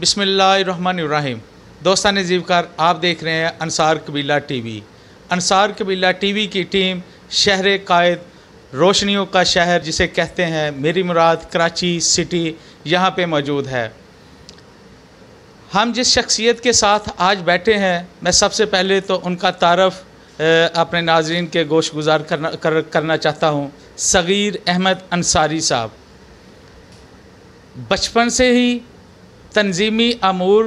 بسم اللہ الرحمن الرحیم۔ دوستان زیوکار، آپ دیکھ رہے ہیں انصار قبیلہ ٹی وی۔ انصار قبیلہ ٹی وی کی ٹیم شہر قائد، روشنیوں کا شہر جسے کہتے ہیں، میری مراد کراچی سٹی، یہاں پہ موجود ہے۔ ہم جس شخصیت کے ساتھ آج بیٹھے ہیں، میں سب سے پہلے تو ان کا تعارف اپنے ناظرین کے گوش گزار کرنا چاہتا ہوں۔ صغیر احمد انصاری صاحب بچپن سے ہی تنظیمی امور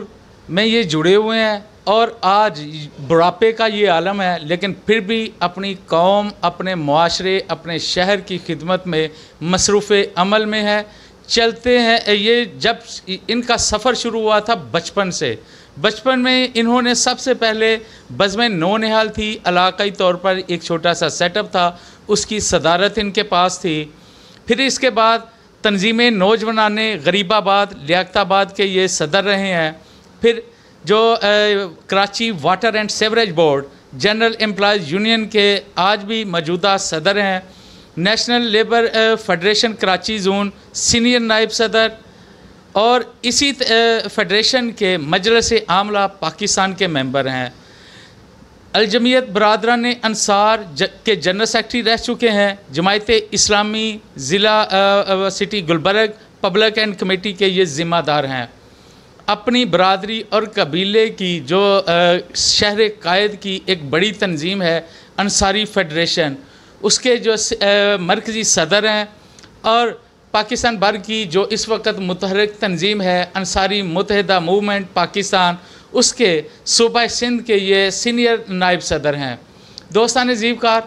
میں یہ جڑے ہوئے ہیں اور آج بڑھاپے کا یہ عالم ہے، لیکن پھر بھی اپنی قوم، اپنے معاشرے، اپنے شہر کی خدمت میں مصروف عمل میں ہے۔ چلتے ہیں، یہ جب ان کا سفر شروع ہوا تھا بچپن میں انہوں نے سب سے پہلے بزم نو نہال تھی، علاقائی طور پر ایک چھوٹا سا سیٹ اپ تھا، اس کی صدارت ان کے پاس تھی۔ پھر اس کے بعد تنظیم نوجوانان غریب آباد، لیاقت آباد کے یہ صدر رہے ہیں۔ پھر جو Karachi water and sewerage board general employees union کے آج بھی موجودہ صدر ہیں۔ National labour federation Karachi zone senior نائب صدر، اور اسی فیڈریشن کے مجلس عاملہ پاکستان کے ممبر ہیں۔ الجمعیت برادران انصار کے جنرل سیکرٹری رہ چکے ہیں۔ جماعت اسلامی ضلع city Gulberg public and committee کے یہ ذمہ دار ہیں۔ اپنی برادری اور قبیلے کی جو شہر قائد کی ایک بڑی تنظیم ہے انصاری فیڈریشن، اس کے جو مرکزی صدر ہیں، اور پاکستان بھر کی جو اس وقت متحرک تنظیم ہے انصاری متحدہ موومنٹ پاکستان، اس کے صوبہ سندھ کے یہ سینئر نائب صدر ہیں۔ دوستان زیوکار،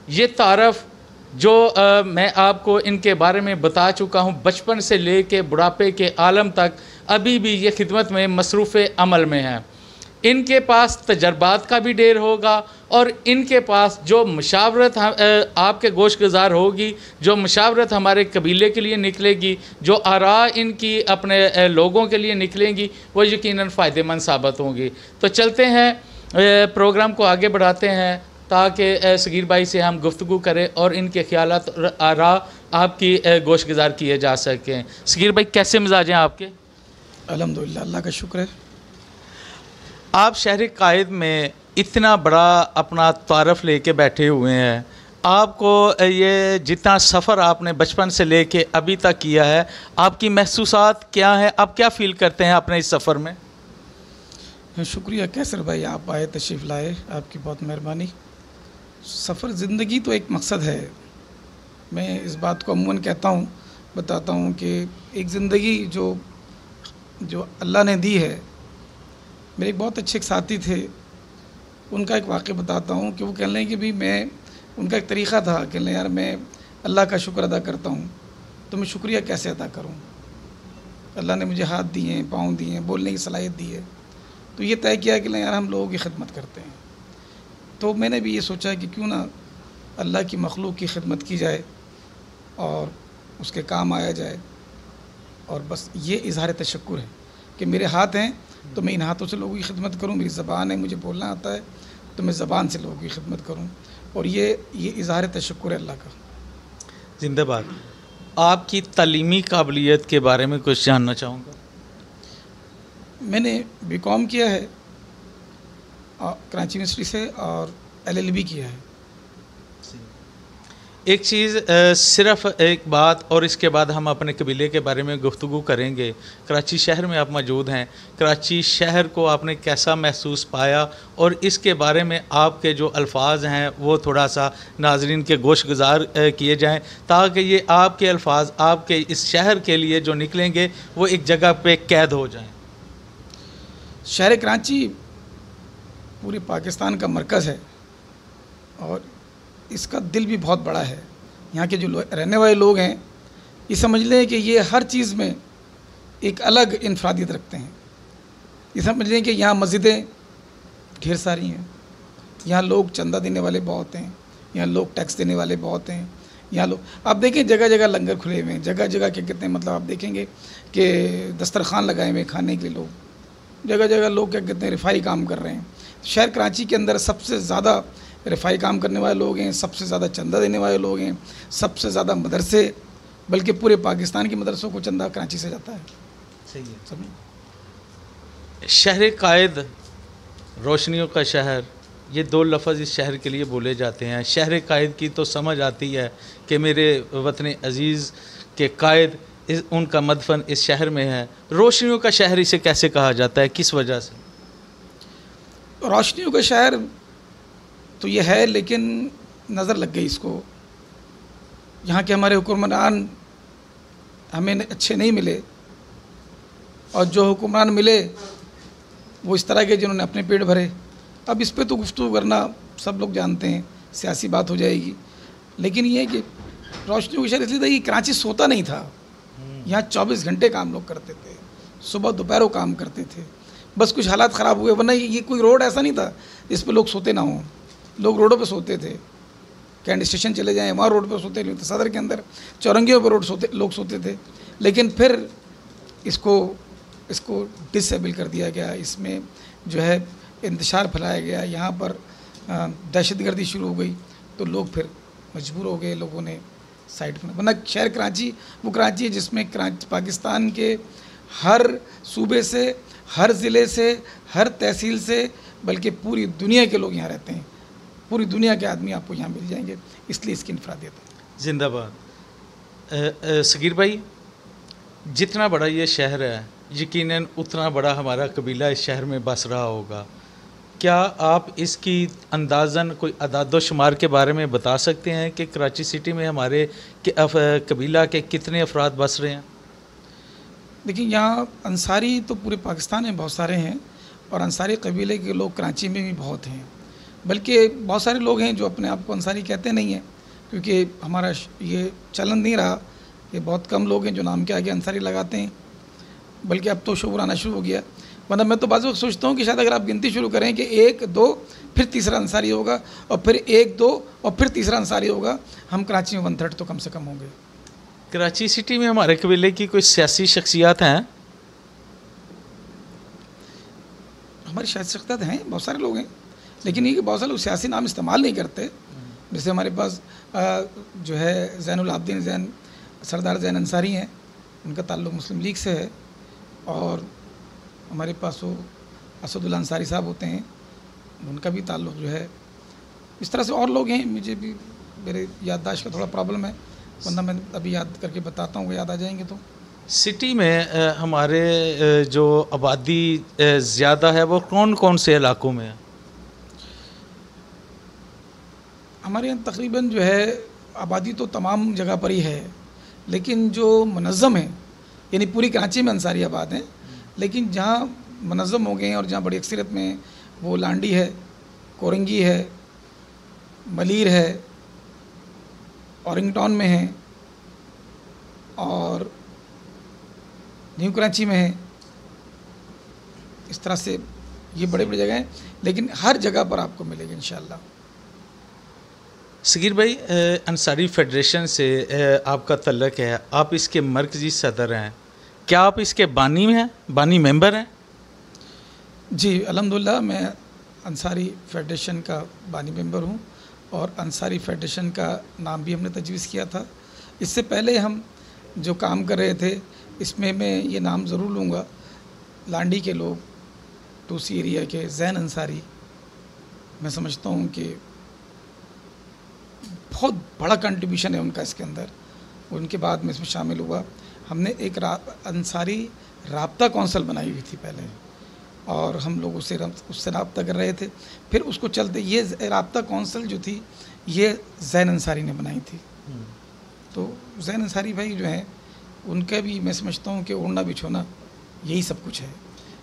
یہ تعارف جو میں آپ کو ان کے بارے میں بتا چکا ہوں، بچپن سے لے کے بڑھاپے کے عالم تک ابھی بھی یہ خدمت میں مصروف عمل میں ہیں۔ ان کے پاس تجربات کا بھی ڈھیر ہوگا، اور ان کے پاس جو مشاورت آپ کے گوش گزار ہوگی، جو مشاورت ہمارے قبیلے کے لیے نکلے گی، جو آراء ان کی اپنے لوگوں کے لیے نکلیں گی، وہ یقیناً فائدہ مند ثابت ہوں گی۔ تو چلتے ہیں، پروگرام کو آگے بڑھاتے ہیں تاکہ صغیر بھائی سے ہم گفتگو کریں اور ان کے خیالات اور آراء آپ کی گوش گزار کیے جا سکیں۔ صغیر بھائی، کیسے مزاج ہیں آپ کے؟ الحمدللہ، اللہ کا شکر ہے۔ آپ شہر قائد میں اتنا بڑا اپنا تعارف لے کے بیٹھے ہوئے ہیں، آپ کو یہ جتنا سفر آپ نے بچپن سے لے کے ابھی تک کیا ہے، آپ کی محسوسات کیا ہیں؟ آپ کیا فیل کرتے ہیں اپنے اس سفر میں؟ شکریہ کیسر بھائی، آپ آئے، تشریف لائے، آپ کی بہت مہربانی۔ سفر زندگی تو ایک مقصد ہے۔ میں اس بات کو عموماً کہتا ہوں، بتاتا ہوں کہ ایک زندگی جو اللہ نے دی ہے۔ میرے ایک بہت اچھے ایک ساتھی تھے، ان کا ایک واقعہ بتاتا ہوں کہ وہ کہنے لیں کہ بھی میں، ان کا ایک طریقہ تھا کہ یار میں اللہ کا شکر ادا کرتا ہوں، تو میں شکریہ کیسے ادا کروں؟ اللہ نے مجھے ہاتھ دیے ہیں، پاؤں دیے ہیں، بولنے کی صلاحیت دی ہے، تو یہ طے کیا کہ یار ہم لوگوں کی خدمت کرتے ہیں۔ تو میں نے بھی یہ سوچا کہ کیوں نہ اللہ کی مخلوق کی خدمت کی جائے اور اس کے کام آیا جائے، اور بس یہ اظہار تشکر ہے کہ میرے ہاتھ ہیں تو میں ان ہاتھوں سے لوگوں کی خدمت کروں، میری زبان ہے، مجھے بولنا آتا ہے تو میں زبان سے لوگوں کی خدمت کروں، اور یہ اظہار تشکر ہے اللہ کا۔ زندہ باد۔ آپ کی تعلیمی قابلیت کے بارے میں کچھ جاننا چاہوں گا۔ میں نے BCom کیا ہے کراچی یونیورسٹی سے، اور LLB کیا ہے۔ ایک چیز، صرف ایک بات، اور اس کے بعد ہم اپنے قبیلے کے بارے میں گفتگو کریں گے۔ کراچی شہر میں آپ موجود ہیں، کراچی شہر کو آپ نے کیسا محسوس پایا، اور اس کے بارے میں آپ کے جو الفاظ ہیں وہ تھوڑا سا ناظرین کے گوش گزار کیے جائیں، تاکہ یہ آپ کے الفاظ آپ کے اس شہر کے لیے جو نکلیں گے وہ ایک جگہ پہ قید ہو جائیں۔ شہر کراچی پورے پاکستان کا مرکز ہے، اور اس کا دل بھی بہت بڑا ہے۔ یہاں کے جو رہنے والے لوگ ہیں، یہ سمجھ لیں کہ یہ ہر چیز میں ایک الگ انفرادیت رکھتے ہیں۔ یہ سمجھ لیں کہ یہاں مسجدیں ڈھیر ساری ہیں، یہاں لوگ چندہ دینے والے بہت ہیں، یہاں لوگ ٹیکس دینے والے بہت ہیں، یہاں لوگ، آپ دیکھیں جگہ جگہ لنگر کھلے ہوئے ہیں، جگہ جگہ کیا کہتے ہیں، مطلب آپ دیکھیں گے کہ دسترخوان لگائے ہوئے کھانے کے لیے، لوگ جگہ جگہ لوگ کیا کہتے ہیں رفاہی کام کر رہے ہیں۔ شہر کراچی کے اندر سب سے زیادہ رفاہی کام کرنے والے لوگ ہیں، سب سے زیادہ چندہ دینے والے لوگ ہیں، سب سے زیادہ مدرسے، بلکہ پورے پاکستان کے مدرسوں کو چندہ کراچی سے جاتا ہے۔ صحیح ہے۔ شہر قائد، روشنیوں کا شہر، یہ دو لفظ اس شہر کے لیے بولے جاتے ہیں. شہر قائد کی تو سمجھ آتی ہے کہ میرے وطن عزیز کے قائد ان کا مدفن اس شہر میں ہے. روشنیوں کا شہر اسے کیسے کہا جاتا ہے، کس وجہ سے؟ روشنیوں کا شہر تو یہ ہے، لیکن نظر لگ گئی اس کو. یہاں کے ہمارے حکمران ہمیں اچھے نہیں ملے، اور جو حکمران ملے وہ اس طرح کے جنہوں نے اپنے پیٹ بھرے. اب اس پہ تو گفتگو کرنا سب لوگ جانتے ہیں، سیاسی بات ہو جائے گی. لیکن یہ ہے کہ روشنیوں کا شہر اس لیے تھا کہ کراچی سوتا نہیں تھا. یہاں 24 گھنٹے کام لوگ کرتے تھے، صبح دوپہروں کام کرتے تھے. بس کچھ حالات خراب ہوئے، ورنہ یہ کوئی روڈ ایسا نہیں تھا جس پہ لوگ سوتے نہ ہوں. لوگ روڈوں پہ سوتے تھے. کینٹ اسٹیشن چلے جائیں وہاں روڈ پہ سوتے تھے، صدر کے اندر چورنگیوں پہ لوگ سوتے تھے. لیکن پھر اس کو ڈسیبل کر دیا گیا، اس میں جو ہے انتشار پھیلایا گیا. یہاں پر دہشت گردی شروع ہو گئی تو لوگ پھر مجبور ہو گئے، لوگوں نے سائڈ پر. ورنہ شہر کراچی وہ کراچی ہے جس میں پاکستان کے ہر صوبے سے، ہر ضلع سے، ہر تحصیل سے، بلکہ پوری دنیا کے لوگ یہاں رہتے ہیں. پوری دنیا کے آدمی آپ کو یہاں مل جائیں گے، اس لیے اس کی انفرادیت ہے. زندہ باد. صغیر بھائی، جتنا بڑا یہ شہر ہے یقیناً اتنا بڑا ہمارا قبیلہ اس شہر میں بس رہا ہوگا. کیا آپ اس کی اندازاً کوئی اعداد و شمار کے بارے میں بتا سکتے ہیں کہ کراچی سٹی میں ہمارے قبیلہ کے کتنے افراد بس رہے ہیں؟ دیکھیں، یہاں انصاری تو پورے پاکستان میں بہت سارے ہیں، اور انصاری قبیلے کے لوگ کراچی میں بھی بہت ہیں. بلکہ بہت سارے لوگ ہیں جو اپنے آپ کو انصاری کہتے نہیں ہیں، کیونکہ ہمارا یہ چلن نہیں رہا کہ بہت کم لوگ ہیں جو نام کے آگے انصاری لگاتے ہیں. بلکہ اب تو شعور آنا شروع ہو گیا. ورنہ میں تو بعض وقت سوچتا ہوں کہ شاید اگر آپ گنتی شروع کریں کہ 1 2 پھر تیسرا انصاری ہوگا، اور پھر 1 2 اور پھر تیسرا انصاری ہوگا، ہم کراچی میں 1/3 تو کم سے کم ہوں گے. کراچی سٹی میں ہمارے قبیلے کی کوئی سیاسی شخصیات ہیں؟ ہماری شخصیات ہیں، بہت سارے لوگ ہیں، لیکن یہ کہ بہت سارے لوگ سیاسی نام استعمال نہیں کرتے. جیسے ہمارے پاس جو ہے زین العابدین زین، سردار زین انصاری ہیں، ان کا تعلق مسلم لیگ سے ہے. اور ہمارے پاس وہ اسد اللہ انصاری صاحب ہوتے ہیں، ان کا بھی تعلق جو ہے. اس طرح سے اور لوگ ہیں، مجھے بھی میرے یادداشت کا تھوڑا پرابلم ہے، ورنہ میں ابھی یاد کر کے بتاتا ہوں، وہ یاد آ جائیں گے. تو سٹی میں ہمارے جو آبادی زیادہ ہے وہ کون کون سے علاقوں میں ہے؟ ہمارے یہاں تقریباً جو ہے آبادی تو تمام جگہ پر ہی ہے، لیکن جو منظم ہے، یعنی پوری کراچی میں انصاری آباد ہیں، لیکن جہاں منظم ہو گئے ہیں اور جہاں بڑی اکثریت میں وہ لانڈی ہے، کورنگی ہے، ملیر ہے، اورنگ ٹاؤن میں ہے، اور نیو کراچی میں ہے. اس طرح سے یہ بڑے بڑے جگہ ہیں، لیکن ہر جگہ پر آپ کو ملے گی انشاءاللہ. صغیر بھائی، انصاری فیڈریشن سے آپ کا تعلق ہے، آپ اس کے مرکزی صدر ہیں. کیا آپ اس کے بانی ہیں، بانی ممبر ہیں؟ جی الحمدللہ، میں انصاری فیڈریشن کا بانی ممبر ہوں، اور انصاری فیڈریشن کا نام بھی ہم نے تجویز کیا تھا. اس سے پہلے ہم جو کام کر رہے تھے اس میں یہ نام ضرور لوں گا. لانڈی کے لوگ، توسی ایریا کے زین انصاری، میں سمجھتا ہوں کہ بہت بڑا کنٹریبیوشن ہے ان کا اس کے اندر. ان کے بعد میں اس میں شامل ہوا. ہم نے ایک انصاری رابطہ کونسل بنائی ہوئی تھی پہلے، اور ہم لوگ اس سے رابطہ کر رہے تھے. پھر اس کو چلتے یہ رابطہ کونسل جو تھی یہ زین انصاری نے بنائی تھی. تو زین انصاری بھائی جو ہیں ان کا بھی میں سمجھتا ہوں کہ اڑنا بچھونا یہی سب کچھ ہے.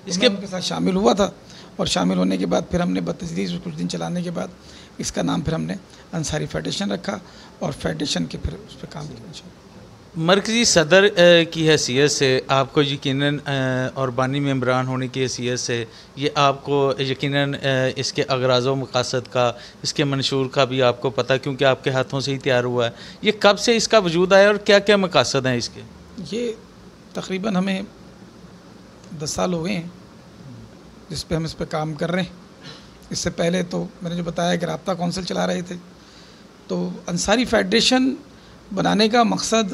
اس کے ساتھ شامل ہوا تھا، اور شامل ہونے کے بعد پھر ہم نے بتدریج کچھ دن چلانے کے بعد اس کا نام پھر ہم نے انصاری فیڈریشن رکھا، اور فیڈریشن کے پھر اس پہ کام کیا. مرکزی صدر کی حیثیت سے آپ کو یقیناً اور بانی ممبران ہونے کی حیثیت سے یہ آپ کو یقیناً اس کے اغراض و مقاصد کا، اس کے منشور کا بھی آپ کو پتہ، کیونکہ آپ کے ہاتھوں سے ہی تیار ہوا ہے. یہ کب سے اس کا وجود آیا اور کیا کیا مقاصد ہیں اس کے؟ یہ تقریباً ہمیں 10 سال ہو گئے ہیں جس پہ ہم اس پہ کام کر رہے ہیں. اس سے پہلے تو میں نے جو بتایا کہ رابطہ کونسل چلا رہے تھے. تو انصاری فیڈریشن بنانے کا مقصد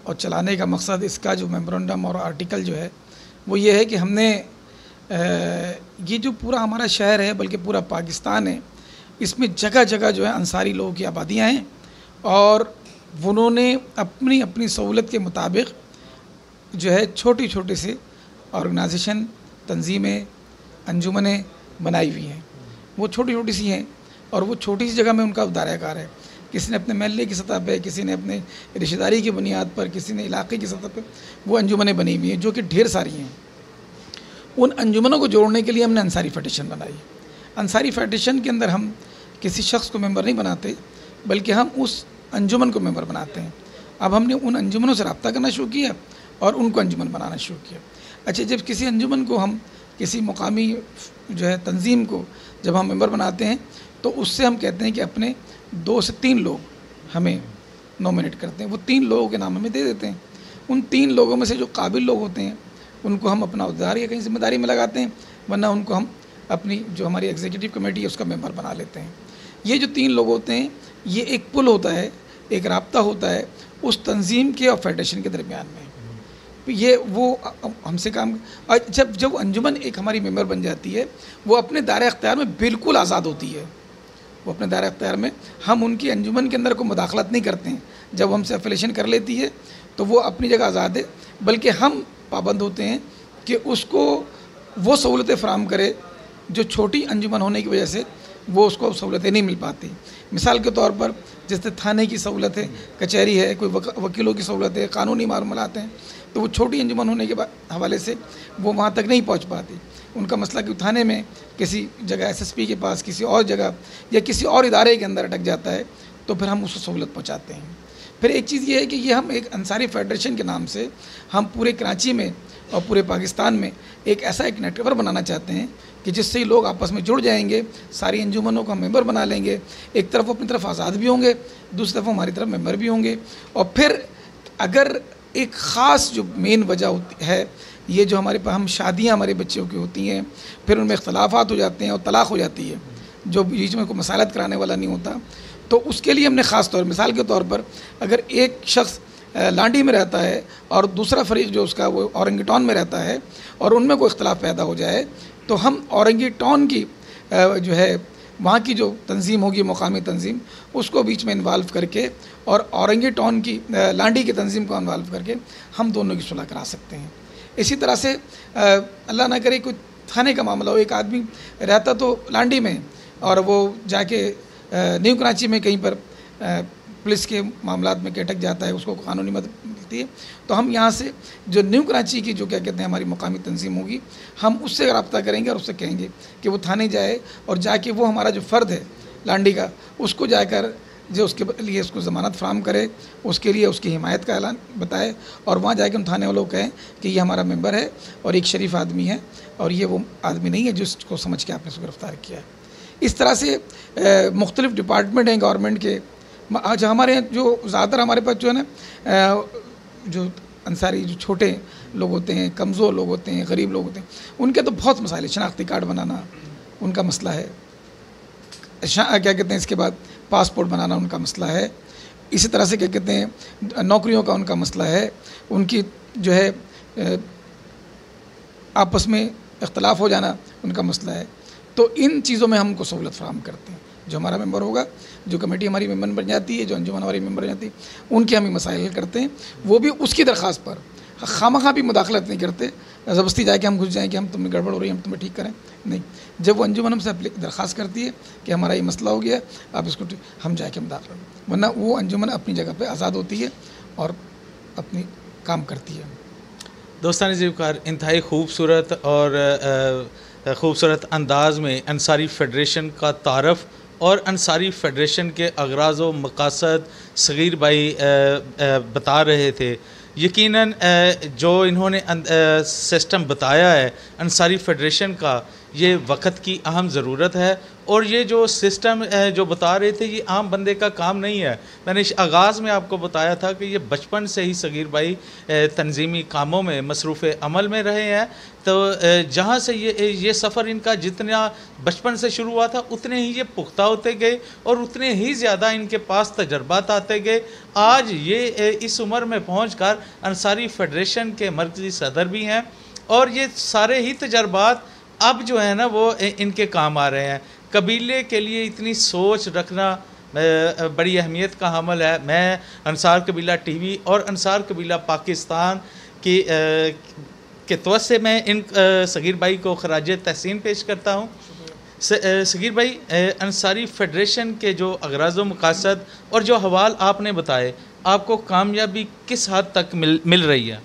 اور چلانے کا مقصد، اس کا جو میمورنڈم اور آرٹیکل جو ہے وہ یہ ہے کہ ہم نے یہ جو پورا ہمارا شہر ہے بلکہ پورا پاکستان ہے، اس میں جگہ جگہ جو ہے انصاری لوگوں کی آبادیاں ہیں، اور انہوں نے اپنی اپنی سہولت کے مطابق جو ہے چھوٹی چھوٹی سے آرگنائزیشن، تنظیمیں، انجمنیں بنائی ہوئی ہیں. وہ چھوٹی چھوٹی سی ہیں، اور وہ چھوٹی سی جگہ میں ان کا دائرہ کار ہے. کسی نے اپنے محلے کی سطح پہ، کسی نے اپنے رشتہ داری کی بنیاد پر، کسی نے علاقے کی سطح پہ وہ انجمنیں بنی ہوئی ہیں جو کہ ڈھیر ساری ہیں. ان انجمنوں کو جوڑنے کے لیے ہم نے انصاری فیڈریشن بنائی. انصاری فیڈریشن کے اندر ہم کسی شخص کو ممبر نہیں بناتے، بلکہ ہم اس انجمن کو ممبر بناتے ہیں. اب ہم نے ان انجمنوں سے رابطہ کرنا شروع کیا اور ان کو انجمن بنانا شروع کیا. اچھا، جب کسی انجمن کو ہم کسی مقامی جو ہے تنظیم کو جب ہم ممبر بناتے ہیں تو اس سے ہم کہتے ہیں کہ اپنے 2 سے 3 لوگ ہمیں نومینیٹ کرتے ہیں. وہ 3 لوگوں کے نام ہمیں دے دیتے ہیں. ان 3 لوگوں میں سے جو قابل لوگ ہوتے ہیں ان کو ہم اپنا عہدیدار یا کہیں ذمہ داری میں لگاتے ہیں، ورنہ ان کو ہم اپنی جو ہماری ایگزیکٹو کمیٹی ہے اس کا ممبر بنا لیتے ہیں. یہ جو 3 لوگ ہوتے ہیں یہ ایک پل ہوتا ہے، ایک رابطہ ہوتا ہے اس تنظیم کے اور فیڈریشن کے درمیان میں. یہ وہ ہم سے کام، جب انجمن ایک ہماری ممبر بن جاتی ہے وہ اپنے دائرہ اختیار میں بالکل آزاد ہوتی ہے. وہ اپنے دائرہ اختیار میں، ہم ان کی انجمن کے اندر کوئی مداخلت نہیں کرتے ہیں. جب ہم سے افیلیشن کر لیتی ہے تو وہ اپنی جگہ آزاد ہے، بلکہ ہم پابند ہوتے ہیں کہ اس کو وہ سہولتیں فراہم کرے جو چھوٹی انجمن ہونے کی وجہ سے وہ اس کو سہولتیں نہیں مل پاتی. مثال کے طور پر جیسے تھانے کی سہولت ہے، کچہری ہے، کوئی وکیلوں کی سہولت ہے، قانونی معاملات ہیں، تو وہ چھوٹی انجمن ہونے کے حوالے سے وہ وہاں تک نہیں پہنچ پاتی. ان کا مسئلہ کہ تھانے میں کسی جگہ SSP کے پاس، کسی اور جگہ یا کسی اور ادارے کے اندر اٹک جاتا ہے تو پھر ہم اس کو سہولت پہنچاتے ہیں. پھر ایک چیز یہ ہے کہ یہ ہم ایک انصاری فیڈریشن کے نام سے ہم پورے کراچی میں اور پورے پاکستان میں ایک ایسا ایک نیٹ ورک بنانا چاہتے ہیں کہ جس سے لوگ آپس میں جڑ جائیں گے، ساری انجمنوں کو ہم ممبر بنا لیں گے. ایک طرف اپنی طرف آزاد بھی ہوں گے، دوسری طرف ہماری طرف ممبر بھی ہوں گے. اور پھر اگر ایک خاص جو مین وجہ ہوتی ہے، یہ جو ہمارے پاس ہم شادیاں ہمارے بچوں کی ہوتی ہیں، پھر ان میں اختلافات ہو جاتے ہیں اور طلاق ہو جاتی ہے، جو بیچ میں کوئی مسالت کرانے والا نہیں ہوتا، تو اس کے لیے ہم نے خاص طور، مثال کے طور پر اگر ایک شخص لانڈی میں رہتا ہے اور دوسرا فریق جو اس کا وہ اورنگی ٹاؤن میں رہتا ہے اور ان میں کوئی اختلاف پیدا ہو جائے تو ہم اورنگی ٹاؤن کی جو ہے وہاں کی جو تنظیم ہوگی، مقامی تنظیم، اس کو بیچ میں انوالو کر کے اور اورنگی ٹاؤن کی لانڈی کی تنظیم کو انوالو کر کے ہم دونوں کی صلح کرا سکتے ہیں. اسی طرح سے اللہ نہ کرے کوئی تھانے کا معاملہ ہو، ایک آدمی رہتا تو لانڈی میں اور وہ جا کے نیو کراچی میں کہیں پر پولیس کے معاملات میں اٹک جاتا ہے، اس کو قانونی مدد ملتی ہے، تو ہم یہاں سے جو نیو کراچی کی جو کیا کہتے ہیں ہماری مقامی تنظیم ہوگی، ہم اس سے رابطہ کریں گے اور اس سے کہیں گے کہ وہ تھانے جائے اور جا کے وہ ہمارا جو فرد ہے لانڈی کا، اس کو جا کر جو اس کے لیے اس کو ضمانت فراہم کرے، اس کے لیے اس کی حمایت کا اعلان بتائے، اور وہاں جا کے ان تھانے والوں کو کہیں کہ یہ ہمارا ممبر ہے اور ایک شریف آدمی ہے اور یہ وہ آدمی نہیں ہے جس کو سمجھ کے آپ نے اس کو گرفتار کیا ہے. اس طرح سے مختلف ڈپارٹمنٹ ہیں گورنمنٹ کے. آج ہمارے جو زیادہ تر ہمارے پاس جو ہے نا جو انصاری جو چھوٹے لوگ ہوتے ہیں، کمزور لوگ ہوتے ہیں، غریب لوگ ہوتے ہیں، ان کے تو بہت مسائل ہیں. شناختی کارڈ بنانا ان کا مسئلہ ہے، کیا کہتے ہیں اس کے بعد پاسپورٹ بنانا ان کا مسئلہ ہے. اسی طرح سے کیا کہتے ہیں نوکریوں کا ان کا مسئلہ ہے، ان کی جو ہے آپس میں اختلاف ہو جانا ان کا مسئلہ ہے. تو ان چیزوں میں ہم کو سہولت فراہم کرتے ہیں. جو ہمارا ممبر ہوگا، جو کمیٹی ہماری ممبر بن جاتی ہے، جو انجمن ہماری ممبر بن جاتی ہے، ان کے ہم مسائل حل کرتے ہیں. وہ بھی اس کی درخواست پر، خواہ بھی مداخلت نہیں کرتے، زبردستی جا کے ہم گھس جائیں کہ ہم تمہیں گڑبڑ ہو رہی ہے ہم تمہیں ٹھیک کریں، نہیں. جب وہ انجمن ہم سے درخواست کرتی ہے کہ ہمارا یہ مسئلہ ہو گیا، آپ اس کو ہم جا کے مداخلت، ورنہ وہ انجمن اپنی جگہ پہ آزاد ہوتی ہے اور اپنی کام کرتی ہے. دوستان زیوکار، انتہائی خوبصورت اور خوبصورت انداز میں انصاری فیڈریشن کا تعارف اور انصاری فیڈریشن کے اغراض و مقاصد صغیر بھائی بتا رہے تھے. یقیناً جو انہوں نے سسٹم بتایا ہے انصاری فیڈریشن کا، یہ وقت کی اہم ضرورت ہے، اور یہ جو سسٹم جو بتا رہے تھے یہ عام بندے کا کام نہیں ہے. میں نے آغاز میں آپ کو بتایا تھا کہ یہ بچپن سے ہی صغیر بھائی تنظیمی کاموں میں مصروف عمل میں رہے ہیں. تو جہاں سے یہ سفر ان کا جتنا بچپن سے شروع ہوا تھا اتنے ہی یہ پختہ ہوتے گئے اور اتنے ہی زیادہ ان کے پاس تجربات آتے گئے. آج یہ اس عمر میں پہنچ کر انصاری فیڈریشن کے مرکزی صدر بھی ہیں، اور یہ سارے ہی تجربات اب جو ہے نا وہ ان کے کام آ رہے ہیں. قبیلے کے لیے اتنی سوچ رکھنا بڑی اہمیت کا حامل ہے. میں انصار قبیلہ ٹی وی اور انصار قبیلہ پاکستان کی کے توسط سے میں ان صغیر بھائی کو خراج تحسین پیش کرتا ہوں. صغیر بھائی، انصاری فیڈریشن کے جو اغراض و مقاصد اور جو حوال آپ نے بتائے، آپ کو کامیابی کس حد تک مل رہی ہے؟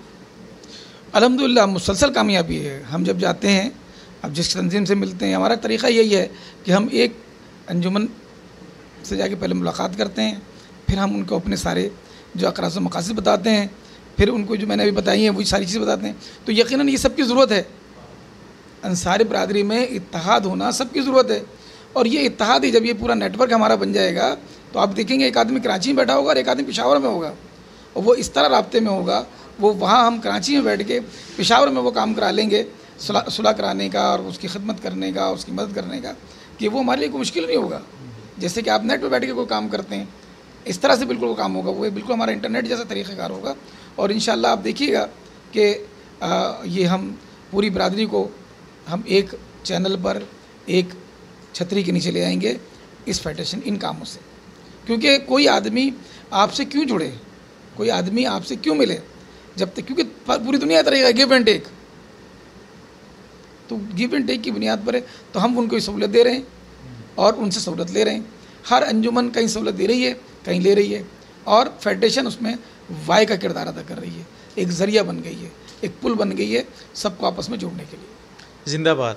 الحمدللہ مسلسل کامیابی ہے. ہم جب جاتے ہیں، اب جس تنظیم سے ملتے ہیں، ہمارا طریقہ یہی ہے کہ ہم ایک انجمن سے جا کے پہلے ملاقات کرتے ہیں، پھر ہم ان کو اپنے سارے جو اغراض و مقاصد بتاتے ہیں، پھر ان کو جو میں نے ابھی بتائی ہیں وہی ساری چیزیں بتاتے ہیں. تو یقیناً یہ سب کی ضرورت ہے. انصاری برادری میں اتحاد ہونا سب کی ضرورت ہے. اور یہ اتحاد ہی جب یہ پورا نیٹ ورک ہمارا بن جائے گا تو آپ دیکھیں گے ایک آدمی کراچی میں بیٹھا ہوگا اور ایک آدمی پشاور میں ہوگا، اور وہ اس طرح رابطے میں ہوگا. وہ وہاں ہم کراچی میں بیٹھ کے پشاور میں وہ کام کرا لیں گے صلح کرانے کا اور اس کی خدمت کرنے کا، اس کی مدد کرنے کا، کہ وہ ہمارے لیے کوئی مشکل نہیں ہوگا. جیسے کہ آپ نیٹ پہ بیٹھ کے کوئی کام کرتے ہیں، اس طرح سے بالکل وہ کام ہوگا. وہ بالکل ہمارا انٹرنیٹ جیسا طریقہ کار ہوگا. اور انشاءاللہ آپ دیکھیے گا کہ یہ ہم پوری برادری کو ہم ایک چینل پر ایک چھتری کے نیچے لے آئیں گے اس فیڈریشن ان کاموں سے. کیونکہ کوئی آدمی آپ سے کیوں جڑے، کوئی آدمی آپ سے کیوں ملے جب تک، کیونکہ پوری دنیا کا طریقہ ہے گیو اینڈ ٹیک. تو گیو اینڈ ٹیک کی بنیاد پر ہے. تو ہم ان کو سہولت دے رہے ہیں اور ان سے سہولت لے رہے ہیں. ہر انجمن کہیں سہولت دے رہی ہے، کہیں لے رہی ہے، اور فیڈریشن اس میں وائی کا کردار ادا کر رہی ہے. ایک ذریعہ بن گئی ہے، ایک پل بن گئی ہے سب کو آپس میں جوڑنے کے لیے. زندہ باد.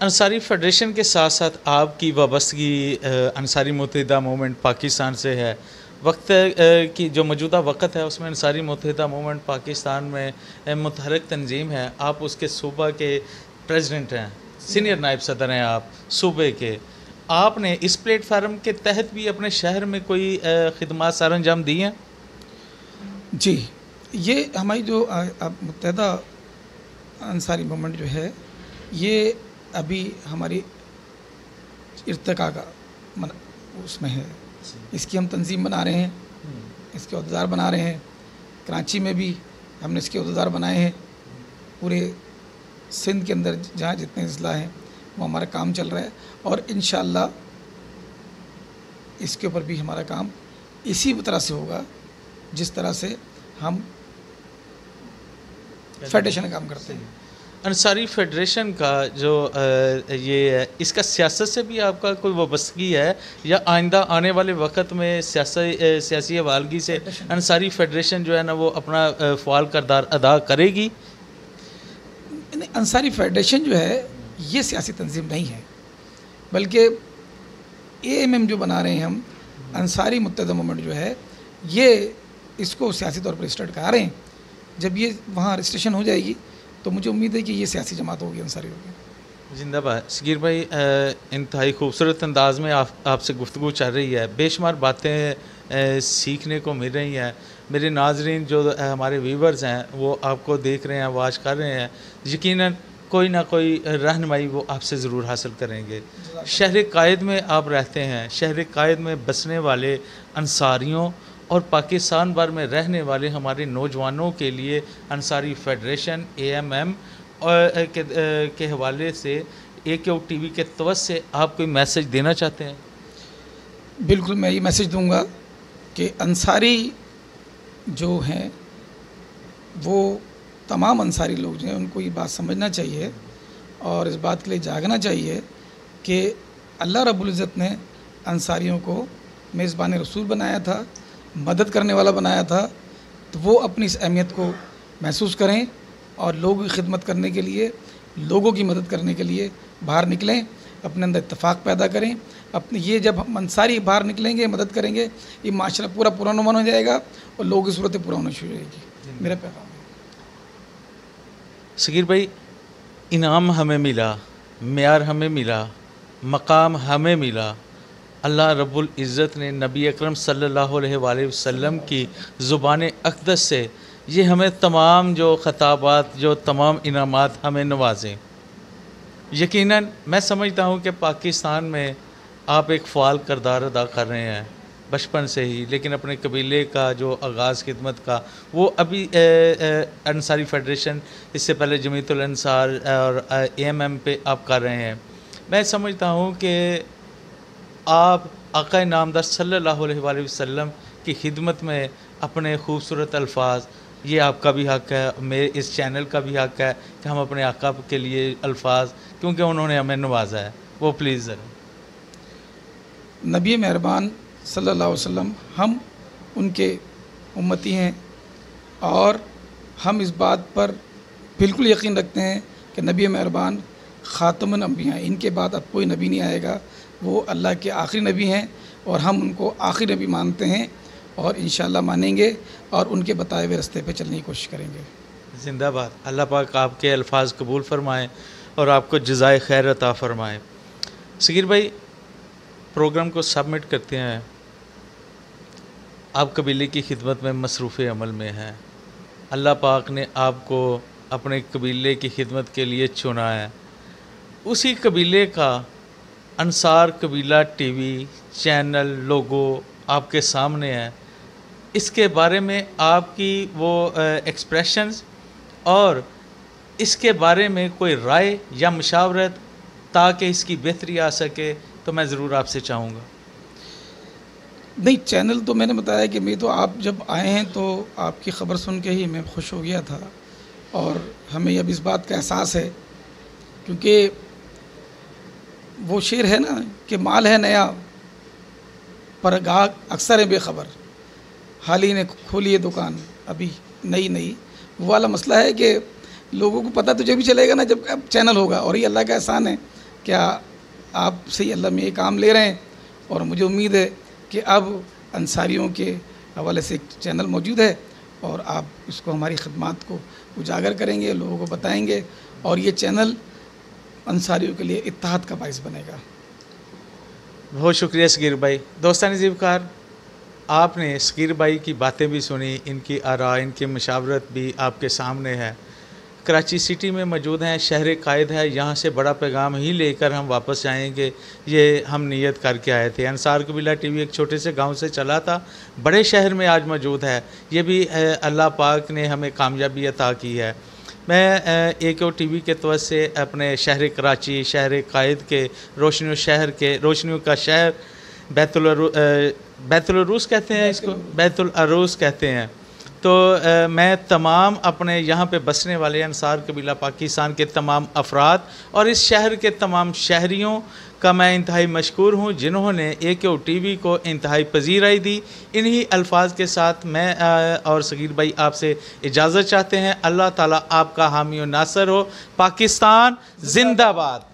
انصاری فیڈریشن کے ساتھ ساتھ آپ کی وابستگی انصاری متحدہ موومنٹ پاکستان سے ہے. وقت کی جو موجودہ وقت ہے اس میں انصاری متحدہ موومنٹ پاکستان میں متحرک تنظیم ہے. آپ اس کے صوبہ کے پریزیڈنٹ ہیں، سینئر نائب صدر ہیں آپ صوبے کے. آپ نے اس پلیٹ فارم کے تحت بھی اپنے شہر میں کوئی خدمات سر انجام دی ہیں؟ جی، یہ ہماری جو متحدہ انصاری موومنٹ جو ہے یہ ابھی ہماری ارتقاء کا اس میں ہے. اس کی ہم تنظیم بنا رہے ہیں، اس کے عہدیدار بنا رہے ہیں. کراچی میں بھی ہم نے اس کے عہدیدار بنائے ہیں. پورے سندھ کے اندر جہاں جتنے اضلاع ہیں وہ ہمارا کام چل رہا ہے. اور انشاءاللہ اس کے اوپر بھی ہمارا کام اسی طرح سے ہوگا جس طرح سے ہم فیڈریشن کا کام کرتے ہیں. انصاری فیڈریشن کا جو یہ ہے، اس کا سیاست سے بھی آپ کا کوئی وابستگی ہے، یا آئندہ آنے والے وقت میں سیاسی حوالگی سے انصاری فیڈریشن جو ہے نا وہ اپنا فعال کردار ادا کرے گی؟ انصاری فیڈریشن جو ہے یہ سیاسی تنظیم نہیں ہے، بلکہ AMM جو بنا رہے ہیں ہم، انصاری متحدہ موومنٹ جو ہے، یہ اس کو سیاسی طور پر رجسٹرڈ کرا رہے ہیں. جب یہ وہاں رجسٹریشن ہو جائے گی تو مجھے امید ہے کہ یہ سیاسی جماعت ہوگی، انصاری ہوگی. زندہ باد. صغیر بھائی، انتہائی خوبصورت انداز میں آپ سے گفتگو چل رہی ہے، بے شمار باتیں سیکھنے کو مل رہی ہیں. میرے ناظرین جو ہمارے ویورز ہیں وہ آپ کو دیکھ رہے ہیں، واچ کر رہے ہیں، یقیناً کوئی نہ کوئی رہنمائی وہ آپ سے ضرور حاصل کریں گے. شہر قائد میں آپ رہتے ہیں، شہر قائد میں بسنے والے انصاریوں اور پاکستان بھر میں رہنے والے ہمارے نوجوانوں کے لیے انصاری فیڈریشن AMM کے حوالے سے AQ TV کے توسط سے آپ کوئی میسج دینا چاہتے ہیں؟ بالکل، میں یہ میسج دوں گا کہ انصاری جو ہیں وہ تمام انصاری لوگ جو ہیں ان کو یہ بات سمجھنا چاہیے اور اس بات کے لیے جاگنا چاہیے کہ اللہ رب العزت نے انصاریوں کو میزبان رسول بنایا تھا، مدد کرنے والا بنایا تھا. تو وہ اپنی اس اہمیت کو محسوس کریں اور لوگوں کی خدمت کرنے کے لیے، لوگوں کی مدد کرنے کے لیے باہر نکلیں، اپنے اندر اتفاق پیدا کریں. یہ جب ہم انصاری باہر نکلیں گے، مدد کریں گے، یہ معاشرہ پورا پرامن ہو جائے گا اور لوگوں کی صورتیں پورا ہونا شروع ہو جائے گی. میرا پیغام ہے. صغیر بھائی، انعام ہمیں ملا، معیار ہمیں ملا، مقام ہمیں ملا. اللہ رب العزت نے نبی اکرم صلی اللہ علیہ وآلہ وسلم کی زبان اقدس سے یہ ہمیں تمام جو خطابات، جو تمام انعامات ہمیں نوازیں. یقیناً میں سمجھتا ہوں کہ پاکستان میں آپ ایک فعال کردار ادا کر رہے ہیں. بچپن سے ہی، لیکن اپنے قبیلے کا جو آغاز خدمت کا وہ ابھی انصاری فیڈریشن، اس سے پہلے جمعیت الانصار اور AMM پہ آپ کر رہے ہیں۔ میں سمجھتا ہوں کہ آپ آقا نامدار صلی اللہ علیہ وآلہ وسلم کی خدمت میں اپنے خوبصورت الفاظ، یہ آپ کا بھی حق ہے، میرے اس چینل کا بھی حق ہے کہ ہم اپنے آقا کے لیے الفاظ، کیونکہ انہوں نے ہمیں نوازا ہے، وہ پلیز ذرا۔ نبی مہربان صلی اللہ علیہ وسلم ہم ان کے امتی ہیں، اور ہم اس بات پر بالکل یقین رکھتے ہیں کہ نبی مہربان خاتم الانبیاء ہیں، ان کے بعد اب کوئی نبی نہیں آئے گا، وہ اللہ کے آخری نبی ہیں، اور ہم ان کو آخری نبی مانتے ہیں اور انشاءاللہ مانیں گے اور ان کے بتائے ہوئے راستے پہ چلنے کی کوشش کریں گے۔ زندہ باد۔ اللہ پاک آپ کے الفاظ قبول فرمائیں اور آپ کو جزائے خیر عطا فرمائیں۔ صغیر بھائی، پروگرام کو سبمٹ کرتے ہیں، آپ قبیلے کی خدمت میں مصروف عمل میں ہیں، اللہ پاک نے آپ کو اپنے قبیلے کی خدمت کے لیے چنا ہے، اسی قبیلے کا انصار قبیلہ ٹی وی چینل لوگو آپ کے سامنے ہے، اس کے بارے میں آپ کی وہ ایکسپریشنز اور اس کے بارے میں کوئی رائے یا مشاورت تاکہ اس کی بہتری آ سکے تو میں ضرور آپ سے چاہوں گا۔ نہیں، چینل تو میں نے بتایا کہ میں تو آپ جب آئے ہیں تو آپ کی خبر سن کے ہی میں خوش ہو گیا تھا، اور ہمیں اب اس بات کا احساس ہے، کیونکہ وہ شعر ہے نا کہ مال ہے نیا پر گاہک اکثر ہے بے خبر، حال ہی نے کھولی ہے دکان ابھی نئی، وہ والا مسئلہ ہے کہ لوگوں کو پتہ تو جب بھی چلے گا نا جب اب چینل ہوگا، اور یہ اللہ کا احسان ہے کیا آپ سے ہی اللہ میں یہ کام لے رہے ہیں، اور مجھے امید ہے کہ اب انصاریوں کے حوالے سے ایک چینل موجود ہے، اور آپ اس کو ہماری خدمات کو اجاگر کریں گے، لوگوں کو بتائیں گے، اور یہ چینل انصاریوں کے لیے اتحاد کا باعث بنے گا۔ بہت شکریہ صغیر بھائی۔ دوستان زیبکار، آپ نے صغیر بھائی کی باتیں بھی سنی، ان کی آراء، ان کی مشاورت بھی آپ کے سامنے ہے۔ کراچی سٹی میں موجود ہیں، شہر قائد ہے، یہاں سے بڑا پیغام ہی لے کر ہم واپس جائیں گے، یہ ہم نیت کر کے آئے تھے۔ انصار قبیلہ ٹی وی ایک چھوٹے سے گاؤں سے چلا تھا، بڑے شہر میں آج موجود ہے، یہ بھی اللہ پاک نے ہمیں کامیابی عطا کی ہے۔ میں AKO ٹی وی کے توسط سے اپنے شہر کراچی، شہر قائد کے، روشنیوں کا شہر، بیت العروس کہتے ہیں اس کو، بیت العروس کہتے ہیں، تو میں تمام اپنے یہاں پہ بسنے والے انصار قبیلہ پاکستان کے تمام افراد اور اس شہر کے تمام شہریوں کا میں انتہائی مشکور ہوں، جنہوں نے AKO ٹی وی کو انتہائی پذیرائی دی۔ انہی الفاظ کے ساتھ میں اور صغیر بھائی آپ سے اجازت چاہتے ہیں۔ اللہ تعالیٰ آپ کا حامی و ناصر ہو۔ پاکستان زندہ باد۔